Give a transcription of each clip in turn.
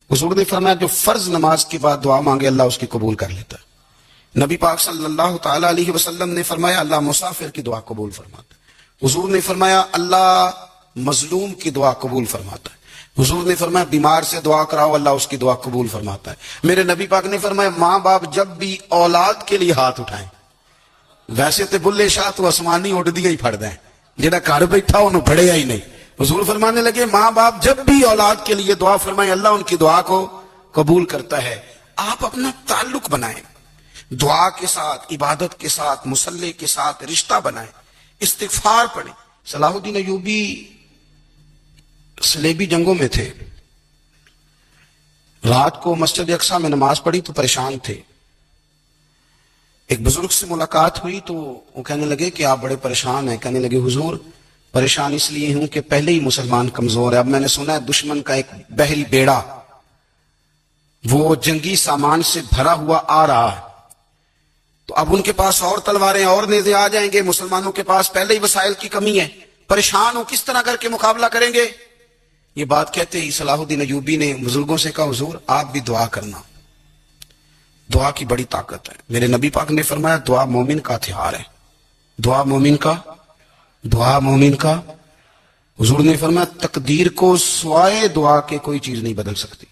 حضور نے فرمایا جو فرض نماز کے بعد دعا مانگے اللہ اس کی قبول کر لیتا ہے۔ نبی پاک صلی اللہ تعالی علیہ وسلم نے فرمایا اللہ مسافر کی دعا قبول فرماتا ہے۔ حضور نے فرمایا اللہ مظلوم کی دعا قبول فرماتا ہے۔ حضور نے فرمایا بیمار سے دعا کراؤ اللہ اس کی دعا قبول فرماتا ہے۔ میرے نبی پاک نے فرمایا ماں باپ جب بھی اولاد کے لیے ہاتھ اٹھائیں، ویسے تے بلے شاہ تو آسمانی اڑ دیا ہی پھڑ دیں، جہاں گھر بیٹھا انہوں پڑھے ہی نہیں۔ حضور فرمانے لگے ماں باپ جب بھی اولاد کے لیے دعا فرمائیں اللہ ان کی دعا کو قبول کرتا ہے۔ آپ اپنا تعلق بنائیں، دعا کے ساتھ، عبادت کے ساتھ، مصلی کے ساتھ رشتہ بنائیں، استغفار پڑھیں۔ صلاح الدین ایوبی صلیبی جنگوں میں تھے، رات کو مسجد اقصیٰ میں نماز پڑھی تو پریشان تھے۔ ایک بزرگ سے ملاقات ہوئی تو وہ کہنے لگے کہ آپ بڑے پریشان ہیں۔ کہنے لگے حضور پریشان اس لیے ہوں کہ پہلے ہی مسلمان کمزور ہے، اب میں نے سنا ہے دشمن کا ایک بحری بیڑا وہ جنگی سامان سے بھرا ہوا آ رہا ہے، تو اب ان کے پاس اور تلواریں اور نیزے آ جائیں گے، مسلمانوں کے پاس پہلے ہی وسائل کی کمی ہے، پریشان ہوں کس طرح کر کے مقابلہ کریں گے۔ یہ بات کہتے ہی صلاح الدین ایوبی نے بزرگوں سے کہا حضور آپ بھی دعا کرنا، دعا کی بڑی طاقت ہے۔ میرے نبی پاک نے فرمایا دعا مومن کا ہتھیار ہے، دعا مومن کا حضور نے فرمایا تقدیر کو سوائے دعا کے کوئی چیز نہیں بدل سکتی۔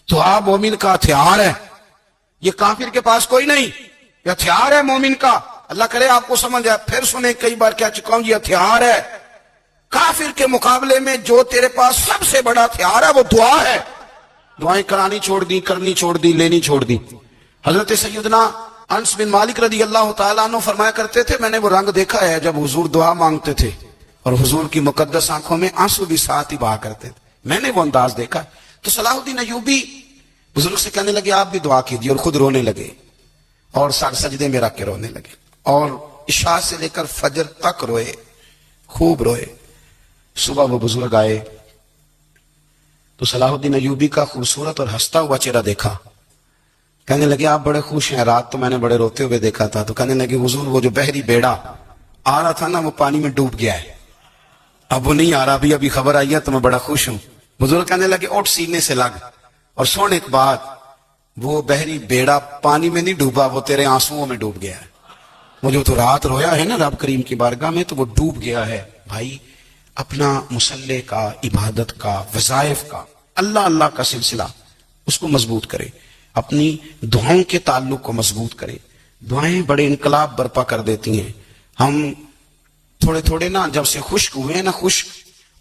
دعا مومن کا ہتھیار ہے، یہ کافر کے پاس کوئی نہیں، یہ ہتھیار ہے مومن کا۔ اللہ کرے آپ کو سمجھ آئے، پھر سنیں کئی بار کہہ چکا ہوں یہ ہتھیار ہے۔ کافر کے مقابلے میں جو تیرے پاس سب سے بڑا ہتھیار ہے وہ دعا ہے۔ دعائیں کرانی چھوڑ دی، کرنی چھوڑ دی، لینی چھوڑ دی۔ حضرت سیدنا انس بن مالک رضی اللہ تعالیٰ عنہ فرمایا کرتے تھے میں نے وہ رنگ دیکھا ہے جب حضور دعا مانگتے تھے اور حضور کی مقدس آنکھوں میں آنسو بھی ساتھ ہی بہا کرتے تھے، میں نے وہ انداز دیکھا۔ تو صلاح الدین ایوبی بزرگ سے کہنے لگے آپ بھی دعا کیجیے، اور خود رونے لگے اور سجدے میں رکھ کے رونے لگے، اور عشاء سے لے کر فجر تک روئے، خوب روئے۔ صبح وہ بزرگ آئے تو صلاح الدین ایوبی کا خوبصورت اور ہنستا ہوا چہرہ دیکھا، کہنے لگے آپ بڑے خوش ہیں، رات تو میں نے بڑے روتے ہوئے دیکھا تھا۔ تو کہنے لگے حضور وہ جو بحری بیڑا آ رہا تھا نا وہ پانی میں ڈوب گیا ہے، اب وہ نہیں آ رہا، ابھی خبر آئی ہے تو میں بڑا خوش ہوں۔ بزرگ کہنے لگے اٹھ سینے سے لگ، اور سن ایک بات، وہ بحری بیڑا پانی میں نہیں ڈوبا، وہ تیرے آنسوؤں میں ڈوب گیا ہے۔ وہ جو تو رات رویا ہے نا رب کریم کی بارگاہ میں تو وہ ڈوب گیا ہے۔ بھائی اپنا مصلی کا، عبادت کا، وظائف کا، اللہ کا سلسلہ اس کو مضبوط کرے، اپنی دعاؤں کے تعلق کو مضبوط کرے۔ دعائیں بڑے انقلاب برپا کر دیتی ہیں۔ ہم تھوڑے تھوڑے نا جب سے خشک ہوئے نا، خشک،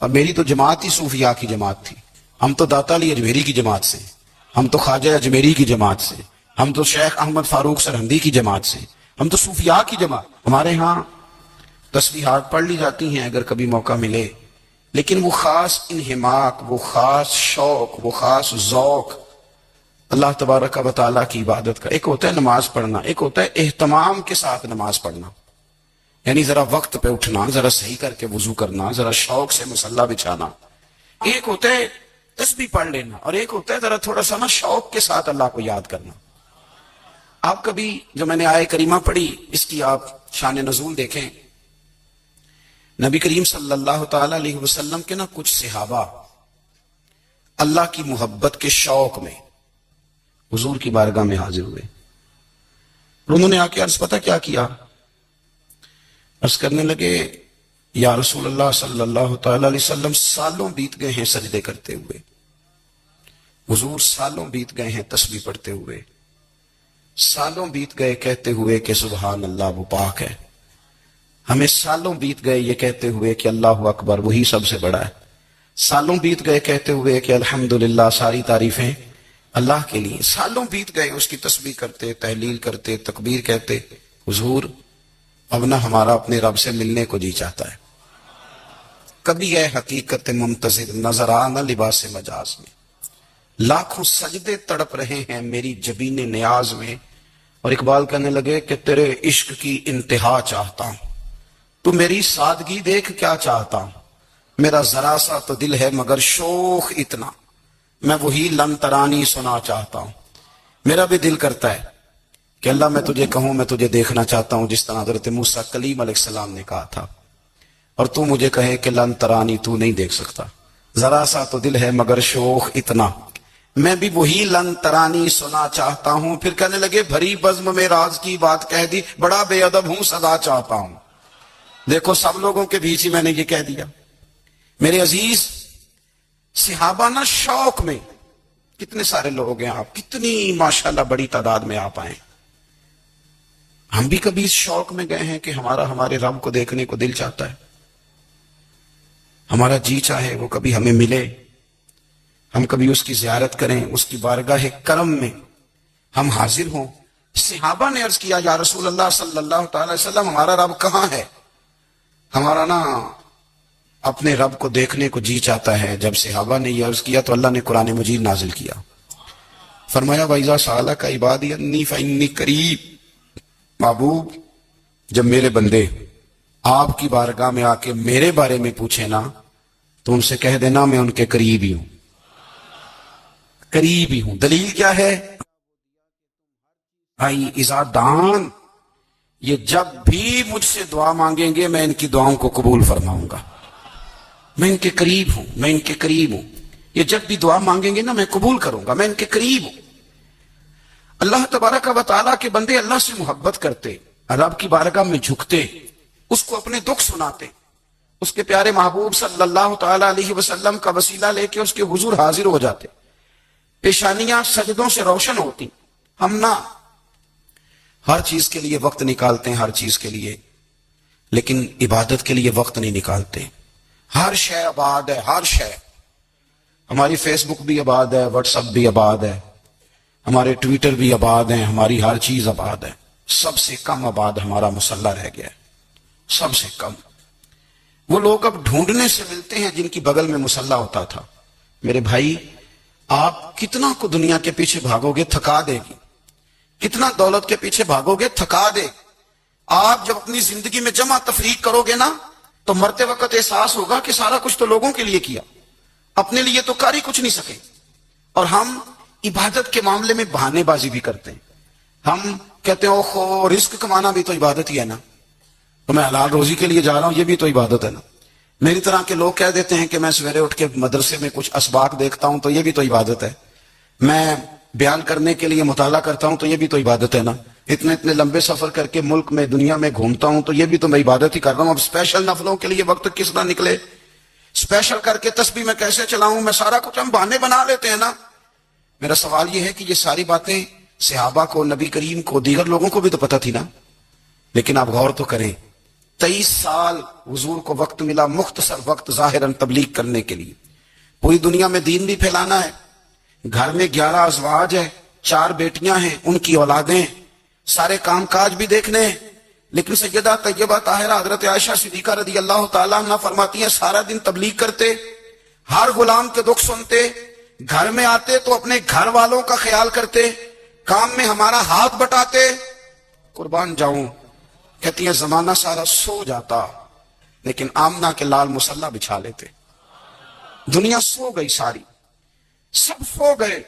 اور میری تو جماعت ہی صوفیاء کی جماعت تھی، ہم تو داتا علی اجمیری کی جماعت سے، ہم تو خواجہ اجمیری کی جماعت سے، ہم تو شیخ احمد فاروق سرہندی کی جماعت سے، ہم تو صوفیاء کی جماعت۔ ہمارے ہاں تسبیحات پڑھ لی جاتی ہیں اگر کبھی موقع ملے، لیکن وہ خاص انہماک، وہ خاص شوق، وہ خاص ذوق اللہ تبارک و تعالیٰ کی عبادت کا۔ ایک ہوتا ہے نماز پڑھنا، ایک ہوتا ہے اہتمام کے ساتھ نماز پڑھنا، یعنی ذرا وقت پہ اٹھنا، ذرا صحیح کر کے وضو کرنا، ذرا شوق سے مصلی بچھانا۔ ایک ہوتا ہے تسبیح پڑھ لینا، اور ایک ہوتا ہے ذرا تھوڑا سا نا شوق کے ساتھ اللہ کو یاد کرنا۔ آپ کبھی جو میں نے آیہ کریمہ پڑھی اس کی آپ شان نزول دیکھیں، نبی کریم صلی اللہ تعالی علیہ وسلم کے نا کچھ صحابہ اللہ کی محبت کے شوق میں حضور کی بارگاہ میں حاضر ہوئے، اور انہوں نے آ کے عرض پتہ کیا کیا، عرض کرنے لگے یا رسول اللہ صلی اللہ تعالی علیہ وسلم سالوں بیت گئے ہیں سجدے کرتے ہوئے، حضور سالوں بیت گئے ہیں تسبیح پڑھتے ہوئے، سالوں بیت گئے کہتے ہوئے کہ سبحان اللہ وہ پاک ہے، ہمیں سالوں بیت گئے یہ کہتے ہوئے کہ اللہ اکبر وہی سب سے بڑا ہے، سالوں بیت گئے کہتے ہوئے کہ الحمدللہ ساری تعریفیں اللہ کے لیے، سالوں بیت گئے اس کی تسبیح کرتے، تحلیل کرتے، تکبیر کہتے۔ حضور اب نہ ہمارا اپنے رب سے ملنے کو جی چاہتا ہے، کبھی ہے حقیقت منتظر نظر آنا لباس مجاز میں، لاکھوں سجدے تڑپ رہے ہیں میری جبین نیاز میں۔ اور اقبال کہنے لگے کہ تیرے عشق کی انتہا چاہتا ہوں، تو میری سادگی دیکھ کیا چاہتا ہوں، میرا ذرا سا تو دل ہے مگر شوق اتنا، میں وہی لن ترانی سنا چاہتا ہوں۔ میرا بھی دل کرتا ہے کہ اللہ میں تجھے کہوں میں تجھے دیکھنا چاہتا ہوں جس طرح حضرت موسیٰ کلیم علیہ السلام نے کہا تھا، اور تو مجھے کہے کہ لن ترانی تو نہیں دیکھ سکتا، ذرا سا تو دل ہے مگر شوق اتنا، میں بھی وہی لن ترانی سنا چاہتا ہوں. پھر کہنے لگے بھری بزم میں راز کی بات کہہ دی, بڑا بے ادب ہوں سزا چاہتا ہوں. دیکھو سب لوگوں کے بیچ ہی میں نے یہ کہہ دیا. میرے عزیز صحابہ نا شوق میں, کتنے سارے لوگ ہیں آپ, کتنی ماشاءاللہ بڑی تعداد میں آپ آئے. ہم بھی کبھی اس شوق میں گئے ہیں کہ ہمارے رب کو دیکھنے کو دل چاہتا ہے, ہمارا جی چاہے وہ کبھی ہمیں ملے, ہم کبھی اس کی زیارت کریں, اس کی بارگاہ کرم میں ہم حاضر ہوں. صحابہ نے عرض کیا یا رسول اللہ صلی اللہ تعالی وسلم ہمارا رب کہاں ہے؟ ہمارا نا اپنے رب کو دیکھنے کو جی چاہتا ہے. جب صحابہ نے یہ عرض کیا تو اللہ نے قرآن مجید نازل کیا, فرمایا وَإِذَا سَأَلَكَ عِبَادِي عَنِّي فَإِنِّي قَرِيبٌ. محبوب جب میرے بندے آپ کی بارگاہ میں آ کے میرے بارے میں پوچھیں نا تو ان سے کہہ دینا میں ان کے قریب ہی ہوں, قریب ہی ہوں. دلیل کیا ہے بھائی؟ اذا دان, یہ جب بھی مجھ سے دعا مانگیں گے میں ان کی دعاؤں کو قبول فرماؤں گا. میں ان کے قریب ہوں, میں ان کے قریب ہوں. یہ جب بھی دعا مانگیں گے نا میں قبول کروں گا, میں ان کے قریب ہوں. اللہ تبارک و تعالیٰ کے بندے اللہ سے محبت کرتے, رب کی بارگاہ میں جھکتے, اس کو اپنے دکھ سناتے, اس کے پیارے محبوب صلی اللہ تعالی علیہ وسلم کا وسیلہ لے کے اس کے حضور حاضر ہو جاتے, پیشانیاں سجدوں سے روشن ہوتی. ہم نہ ہر چیز کے لیے وقت نکالتے ہیں, ہر چیز کے لیے, لیکن عبادت کے لیے وقت نہیں نکالتے. ہر شے آباد ہے, ہر شے. ہماری فیس بک بھی آباد ہے, واٹس ایپ بھی آباد ہے, ہمارے ٹویٹر بھی آباد ہیں, ہماری ہر چیز آباد ہے. سب سے کم آباد ہمارا مصلی رہ گیا ہے, سب سے کم. وہ لوگ اب ڈھونڈنے سے ملتے ہیں جن کی بغل میں مصلی ہوتا تھا. میرے بھائی آپ کتنا کو دنیا کے پیچھے بھاگو گے تھکا دے گی, کتنا دولت کے پیچھے بھاگو گے تھکا دے. آپ جب اپنی زندگی میں جمع تفریق کرو گے نا تو مرتے وقت احساس ہوگا کہ سارا کچھ تو لوگوں کے لیے کیا, اپنے لیے تو کر ہی کچھ نہیں سکے. اور ہم عبادت کے معاملے میں بہانے بازی بھی کرتے ہیں. ہم کہتے ہیں اوہو رزق کمانا بھی تو عبادت ہی ہے نا, تو میں حلال روزی کے لیے جا رہا ہوں, یہ بھی تو عبادت ہے نا. میری طرح کے لوگ کہہ دیتے ہیں کہ میں سویرے اٹھ کے مدرسے میں کچھ اسباق دیکھتا ہوں تو یہ بھی تو عبادت ہے. میں بیان کرنے کے لیے مطالعہ کرتا ہوں تو یہ بھی تو عبادت ہے نا. اتنے لمبے سفر کر کے ملک میں دنیا میں گھومتا ہوں تو یہ بھی تو میں عبادت ہی کر رہا ہوں. اب اسپیشل نفلوں کے لیے وقت کس طرح نکلے, اسپیشل کر کے تسبیح میں کیسے چلاؤں, میں سارا کچھ ہم بہانے بنا لیتے ہیں نا. میرا سوال یہ ہے کہ یہ ساری باتیں صحابہ کو, نبی کریم کو, دیگر لوگوں کو بھی تو پتہ تھی نا. لیکن آپ غور تو کریں, 23 سال حضور کو وقت ملا, مختصر وقت ظاہراً تبلیغ کرنے کے لیے. پوری دنیا میں دین بھی پھیلانا ہے. گھر میں 11 ازواج ہے, 4 بیٹیاں ہیں, ان کی اولادیں, سارے کام کاج بھی دیکھنے ہیں. لیکن سیدہ طیبہ طاہرہ حضرت عائشہ صدیقہ رضی اللہ تعالیٰ عنہ فرماتی ہیں سارا دن تبلیغ کرتے, ہر غلام کے دکھ سنتے, گھر میں آتے تو اپنے گھر والوں کا خیال کرتے, کام میں ہمارا ہاتھ بٹاتے. قربان جاؤں, کہتی ہیں زمانہ سارا سو جاتا لیکن آمنہ کے لال مصلی بچھا لیتے. دنیا سو گئی, ساری سب سو گئے.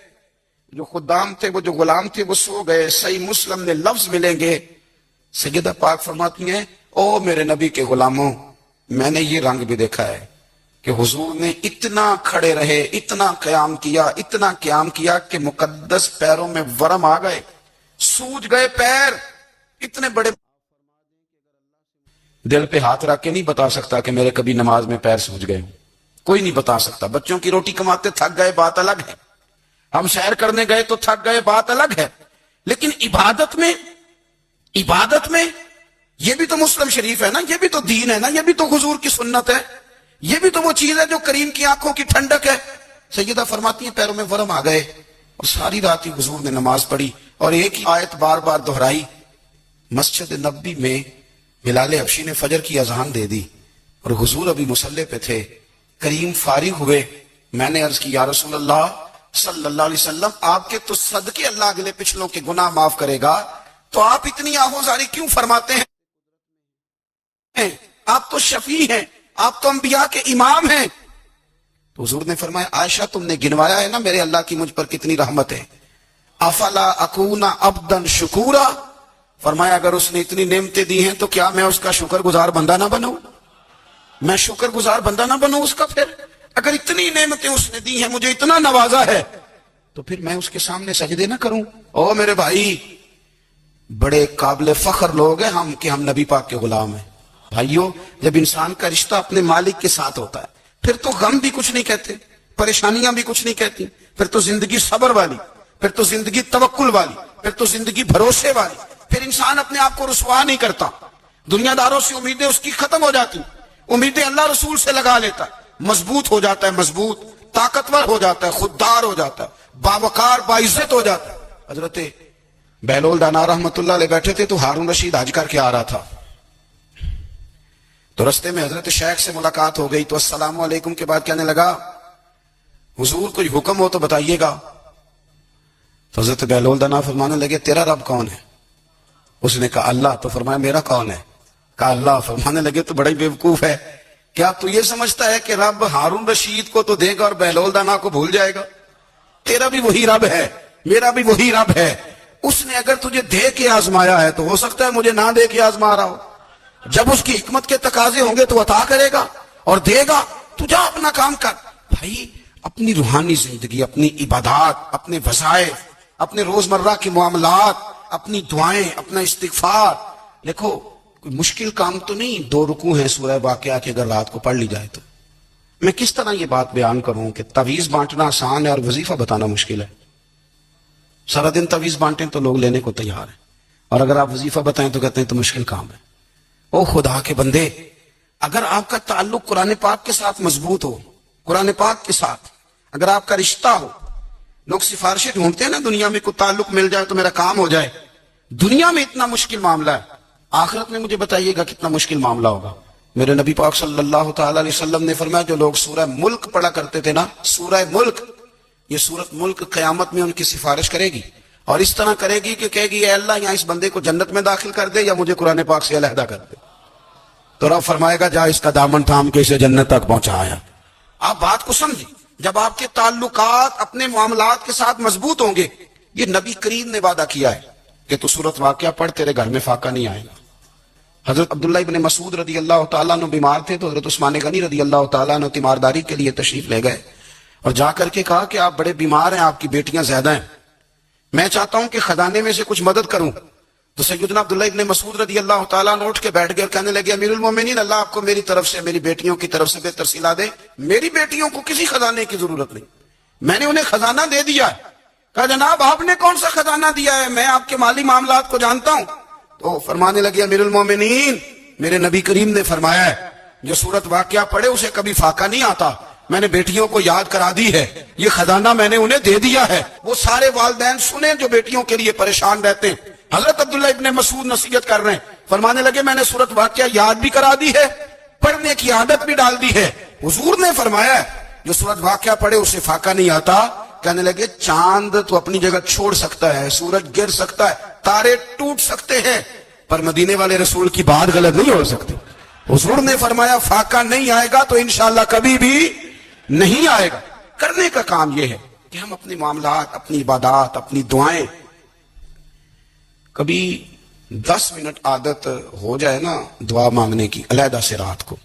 جو خدام تھے, وہ جو غلام تھے, وہ سو گئے. صحیح مسلم میں لفظ ملیں گے, سیدہ پاک فرماتی ہیں او میرے نبی کے غلاموں, میں نے یہ رنگ بھی دیکھا ہے کہ حضور نے اتنا کھڑے رہے, اتنا قیام کیا, اتنا قیام کیا کہ مقدس پیروں میں ورم آ گئے, سوج گئے پیر. اتنے بڑے دل پہ ہاتھ رکھ کے نہیں بتا سکتا کہ میرے کبھی نماز میں پیر سوج گئے, کوئی نہیں بتا سکتا. بچوں کی روٹی کماتے تھک گئے, بات الگ ہے. ہم سیر کرنے گئے تو تھک گئے, بات الگ ہے. لیکن عبادت میں یہ بھی تو مسلم شریف ہے نا, یہ بھی تو دین ہے نا, یہ بھی تو حضور کی سنت ہے, یہ بھی تو وہ چیز ہے جو کریم کی آنکھوں کی ٹھنڈک ہے. سیدہ فرماتی ہیں پیروں میں ورم آ گئے اور ساری رات ہی حضور نے نماز پڑھی اور ایک ہی آیت بار بار دہرائی. مسجد نبوی میں بلال حبشی نے فجر کی اذان دے دی اور حضور ابھی مصلی پہ تھے. کریم فارغ ہوئے, میں نے عرض کی یا رسول اللہ صلی اللہ علیہ وسلم آپ کے تو صدقے اللہ اگلے پچھلوں کے گناہ معاف کرے گا, تو آپ اتنی آہوزاری کیوں فرماتے ہیں؟ آپ تو شفیع ہیں, آپ تو انبیاء کے امام ہیں. تو حضور نے فرمایا عائشہ تم نے گنوایا ہے نا میرے اللہ کی مجھ پر کتنی رحمت ہے. افلا اکون عبدا شکورا, فرمایا اگر اس نے اتنی نعمتیں دی ہیں تو کیا میں اس کا شکر گزار بندہ نہ بنوں, میں شکر گزار بندہ نہ بنوں اس کا؟ پھر اگر اتنی نعمتیں اس نے دی ہیں, مجھے اتنا نوازا ہے, تو پھر میں اس کے سامنے سجدے نہ کروں؟ او میرے بھائی، بڑے قابل فخر لوگ ہیں ہم کہ ہم نبی پاک کے غلام ہیں۔ بھائیو، جب انسان کا رشتہ اپنے مالک کے ساتھ ہوتا ہے پھر تو غم بھی کچھ نہیں کہتے، پریشانیاں بھی کچھ نہیں کہتی، پھر تو زندگی صبر والی، پھر تو زندگی توکل والی، پھر تو زندگی بھروسے والی، پھر انسان اپنے آپ کو رسوا نہیں کرتا، دنیا داروں سے امیدیں اس کی ختم ہو جاتی، امیدیں اللہ رسول سے لگا لیتا ہے، مضبوط ہو جاتا ہے، مضبوط، طاقتور ہو جاتا ہے، خوددار ہو جاتا ہے، باوقار باعزت ہو جاتا ہے۔ حضرت بہلول دانا رحمت اللہ علیہ بیٹھے تھے تو ہارون رشید حج کر کے آ رہا تھا، تو رستے میں حضرت شیخ سے ملاقات ہو گئی تو السلام علیکم کے بعد کہنے لگا حضور کوئی حکم ہو تو بتائیے گا۔ تو حضرت بہلول دانا فرمانے لگے تیرا رب کون ہے؟ اس نے کہا اللہ۔ تو فرمایا میرا کون ہے؟ کہا اللہ۔ فرمانے لگے تو بڑا ہی بیوقوف ہے، کیا تو یہ سمجھتا ہے کہ رب ہارون رشید کو تو دے گا اور بہلول دانا کو بھول جائے گا؟ تیرا بھی وہی رب ہے، میرا بھی وہی رب ہے، اس نے اگر تجھے دے کے آزمایا ہے تو ہو سکتا ہے مجھے نہ دے کے آزما رہا ہو، جب اس کی حکمت کے تقاضے ہوں گے تو عطا کرے گا اور دے گا، تو جا اپنا کام کر۔ بھائی اپنی روحانی زندگی، اپنی عبادات، اپنے وظائف، اپنے روزمرہ کے معاملات، اپنی دعائیں، اپنا استغفار، دیکھو کوئی مشکل کام تو نہیں، 2 رکوع ہیں سورہ واقعہ کے اگر رات کو پڑھ لی جائے تو۔ میں کس طرح یہ بات بیان کروں کہ تعویذ بانٹنا آسان ہے اور وظیفہ بتانا مشکل ہے؟ سارا دن تعویذ بانٹیں تو لوگ لینے کو تیار ہیں، اور اگر آپ وظیفہ بتائیں تو کہتے ہیں تو مشکل کام ہے۔ او خدا کے بندے، اگر آپ کا تعلق قرآن پاک کے ساتھ مضبوط ہو، قرآن پاک کے ساتھ اگر آپ کا رشتہ ہو، لوگ سفارشیں ڈھونڈتے ہیں نا دنیا میں، کوئی تعلق مل جائے تو میرا کام ہو جائے، دنیا میں اتنا مشکل معاملہ ہے، آخرت میں مجھے بتائیے گا کتنا مشکل معاملہ ہوگا۔ میرے نبی پاک صلی اللہ تعالی علیہ وسلم نے فرمایا جو لوگ سورہ ملک پڑھا کرتے تھے نا، سورہ ملک، یہ سورت ملک قیامت میں ان کی سفارش کرے گی، اور اس طرح کرے گی کہ کہے گی اے اللہ یہاں اس بندے کو جنت میں داخل کر دے یا مجھے قرآن پاک سے علیحدہ کر دے، تو رب فرمائے گا جا اس کا دامن تھام کے اسے جنت تک پہنچایا۔ آپ بات کو سمجھیں، جب آپ کے تعلقات اپنے معاملات کے ساتھ مضبوط ہوں گے، یہ نبی کریم نے وعدہ کیا ہے کہ تو سورت واقعہ پڑھ تیرے گھر میں فاقہ نہیں آئے گا۔ حضرت عبداللہ ابن مسعود رضی اللہ تعالیٰ عنہ بیمار تھے تو حضرت عثمان غنی رضی اللہ تعالیٰ عنہ تیمارداری کے لیے تشریف لے گئے اور جا کر کے کہا کہ آپ بڑے بیمار ہیں، آپ کی بیٹیاں زیادہ ہیں، میں چاہتا ہوں کہ خزانے میں سے کچھ مدد کروں۔ تو سیدنا عبداللہ ابن مسعود رضی اللہ تعالیٰ عنہ اٹھ کے بیٹھ گئے اور کہنے لگے امیر المومنین، اللہ آپ کو میری طرف سے، میری بیٹیوں کی طرف سے بہتر صلہ دے، میری بیٹیوں کو کسی خزانے کی ضرورت نہیں، میں نے انہیں خزانہ دے دیا ہے۔ کہا جناب آپ نے کون سا خزانہ دیا ہے، میں آپ کے مالی معاملات کو جانتا ہوں۔ تو فرمانے لگے امیر المومنین، میرے نبی کریم نے فرمایا ہے جو سورت واقعہ پڑھے اسے کبھی فاقہ نہیں آتا، میں نے بیٹیوں کو یاد کرا دی ہے، یہ خزانہ میں نے انہیں دے دیا ہے۔ وہ سارے والدین سنیں جو بیٹیوں کے لیے پریشان رہتے ہیں، حضرت عبداللہ ابن مسعود نصیحت کر رہے ہیں، فرمانے لگے میں نے سورت واقعہ یاد بھی کرا دی ہے، پڑھنے کی عادت بھی ڈال دی ہے۔ حضور نے فرمایا ہے جو سورت واقعہ پڑھے اسے فاقہ نہیں آتا۔ کہنے لگے چاند تو اپنی جگہ چھوڑ سکتا ہے، سورج گر سکتا ہے، تارے ٹوٹ سکتے ہیں، پر مدینے والے رسول کی بات غلط نہیں ہو سکتی۔ حضور نے فرمایا فاقہ نہیں آئے گا تو انشاءاللہ کبھی بھی نہیں آئے گا۔ کرنے کا کام یہ ہے کہ ہم اپنے معاملات، اپنی عبادات، اپنی دعائیں، کبھی 10 منٹ عادت ہو جائے نا دعا مانگنے کی علیحدہ سے رات کو۔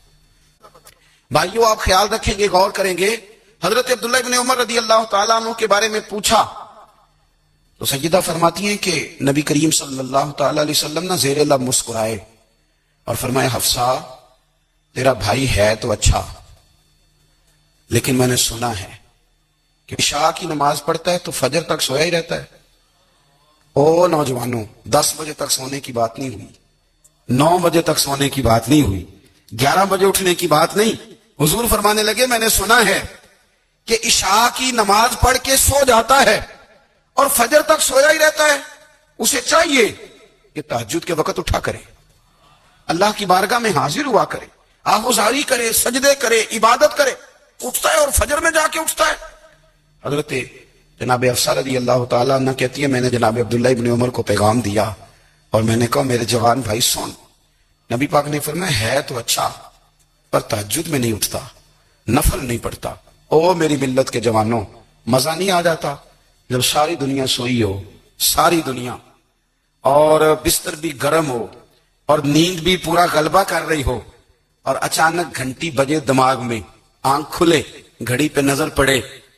بھائیو آپ خیال رکھیں گے، غور کریں گے، حضرت عبداللہ ابن عمر رضی اللہ تعالیٰ عنہ کے بارے میں پوچھا تو سیدہ فرماتی ہیں کہ نبی کریم صلی اللہ تعالیٰ علیہ وسلم نہ زیر لب مسکرائے اور فرمایا حفصہ تیرا بھائی ہے تو اچھا، لیکن میں نے سنا ہے کہ عشاء کی نماز پڑھتا ہے تو فجر تک سویا ہی رہتا ہے۔ او نوجوانوں، 10 بجے تک سونے کی بات نہیں ہوئی، 9 بجے تک سونے کی بات نہیں ہوئی، 11 بجے اٹھنے کی بات نہیں۔ حضور فرمانے لگے میں نے سنا ہے کہ عشاء کی نماز پڑھ کے سو جاتا ہے اور فجر تک سویا ہی رہتا ہے، اسے چاہیے کہ تہجد کے وقت اٹھا کرے، اللہ کی بارگاہ میں حاضر ہوا کرے، آہوزاری کرے، سجدے کرے، عبادت کرے، اٹھتا ہے اور فجر میں جا کے اٹھتا ہے۔ حضرت جناب حفصہ رضی اللہ تعالیٰ عنہ کہتی ہے میں نے جناب عبداللہ ابن عمر کو پیغام دیا اور میں نے کہا میرے جوان بھائی سن، نبی پاک نے فرمایا ہے تو اچھا پر تہجد میں نہیں اٹھتا، نفل نہیں پڑھتا۔ او میری ملت کے جوانوں، مزہ نہیں آ جاتا جب ساری دنیا سوئی ہو، ساری دنیا، اور بستر بھی گرم ہو اور نیند بھی پورا غلبہ کر رہی ہو، اور اچانک گھنٹی بجے دماغ میں، آنکھ کھلے، گھڑی پہ نظر پڑے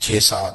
6-7,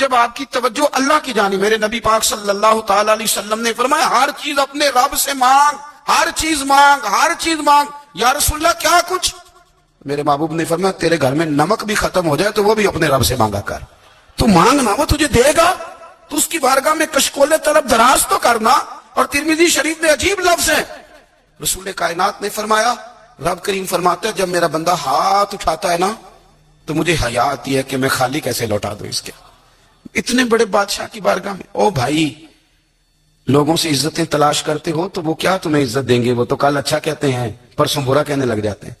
جب آپ کی توجہ اللہ کی جانب، میرے نبی پاک صلی اللہ تعالی علیہ وسلم نے فرمایا ہر چیز اپنے رب سے مانگ، ہر چیز مانگ، ہر چیز مانگ۔ یا رسول اللہ کیا کچھ؟ میرے محبوب نے فرمایا تیرے گھر میں نمک بھی ختم ہو جائے تو وہ بھی اپنے رب سے مانگا کر، تو مانگنا وہ تجھے دے گا، تو اس کی بارگاہ میں کشکول طلب دراز تو کرنا۔ اور ترمذی شریف میں عجیب لفظ ہے، رسول کائنات نے فرمایا، رب کریم فرماتا ہے جب میرا بندہ ہاتھ اٹھاتا ہے نا تو مجھے حیا آتی ہے کہ میں خالی کیسے لوٹا دوں اس کے۔ اتنے بڑے بادشاہ کی بارگاہ میں، او بھائی لوگوں سے عزتیں تلاش کرتے ہو تو وہ کیا تمہیں عزت دیں گے؟ وہ تو کل اچھا کہتے ہیں پرسوں برا کہنے لگ جاتے ہیں۔